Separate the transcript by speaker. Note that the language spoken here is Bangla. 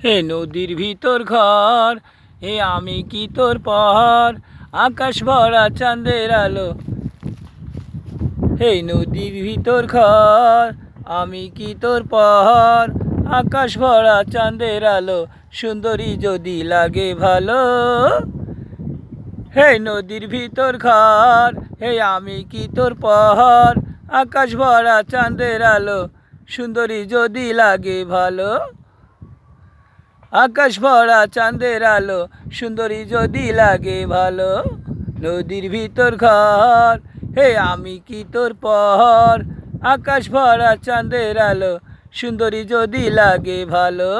Speaker 1: হে নদীর ভিতর ঘর, হে আমি কি তোর পর, আকাশ ভরা চাঁদের আলো। হে নদীর ভিতর ঘর, আমি কি তোর পর, আকাশ ভরা চাঁদের আলো। সুন্দরী যদি লাগে ভালো। হে নদীর ভিতর ঘর, হে আমি কি তোর পর, আকাশ ভরা চাঁদের আলো। সুন্দরী যদি লাগে ভালো। আকাশ ভরা চাঁদের আলো, সুন্দরী যদি লাগে ভালো। নদীর ভিতর ঘর, হে আমি কি তোর পর, আকাশ ভরা চাঁদের আলো। সুন্দরী যদি লাগে ভালো।